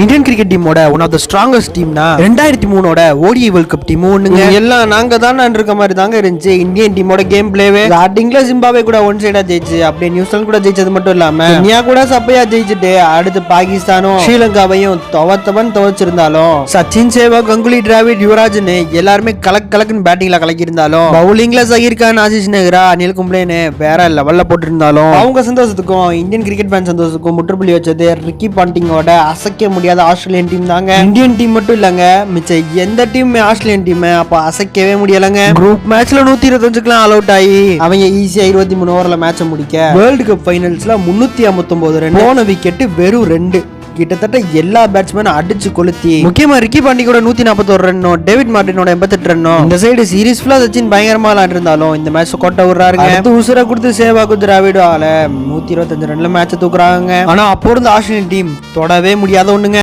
Indian cricket டீமோட one of the strongest டீம்னா 2003 ODI world cup team ஒண்ணுங்க. எல்லாம் நாங்க தான் இருக்க மாதிரி தாங்க இருந்துச்சு இந்தியன் டீமோட கேம் பிளேவே. ஸ்டார்டிங்ல ஜிம்பாப்வே கூட ஒன் சைடா ஜெயிச்சு, அப்படியே நியூசிலாந்து கூட ஜெயிச்சது மட்டும் இல்லாம இந்தியா கூட சப்பையா ஜெயிச்சுட்டு அடுத்து பாகிஸ்தானும் ஸ்ரீலங்காவையும் துவச்சிருந்தாலும் சச்சின், சேவாக், கங்குலி, டிராவிட், யுவராஜ்னு எல்லாருமே கலக்குன்னு பேட்டிங்ல கலக்கி இருந்தாலும், பவுலிங்ல ஜஹீர் கான், ஆசிஸ் நெஹ்ரா, அனில் கும்ப்ளேன்னு வேற லெவல்ல போட்டு இருந்தாலும், அவங்க சந்தோஷத்துக்கும் இந்தியன் கிரிக்கெட் ஃபேன் சந்தோஷத்துக்கும் முற்றுப்புள்ளி வச்சது ரிக்கி பாண்டிங்கோட அசைக்க முடியாத ஆஸ்திரேலியன் டீம் தாங்க. இந்தியன் டீம் மட்டும் இல்லங்க, மிச்ச எந்த டீம் ஆஸ்திரேலியன் டீம் அப்ப அசைக்கவே முடியலங்க. குரூப் மேட்ச்ல 125க்குலாம் ஆல் அவுட் ஆகி அவங்க ஈஸியா 23 ஓவர்ல மேட்ச முடிக்க வேர்ல்டு கப் ஃபைனல்ஸ்ல 359 ரன், போன விக்கெட் வெறும் 2. கிட்டத்தட்ட எல்லா பேட்ஸ்மேனும் அடிச்சு கொளுத்தி, முக்கியமா ரிக்கி பாண்டிங்கோட 141 ரன்னும், டேவிட் மார்டினோட 88 ரன்னும், இந்த சைடு சீரிஸ் ஃபுல்லா சச்சின் பயங்கரமா விளையாண்டிருந்தாலும் இந்த மேட்ச் கொட்ட விடுறாருங்க. அடுத்து உசுர கொடுத்து சேவாக்கு, டிராவிட் ஆல 125 ரன்ல மேட்ச தூக்குறாங்க. ஆனா அப்போ இருந்த ஆஸ்திரேலியன் டீம் தொடவே முடியாத ஒண்ணுங்க.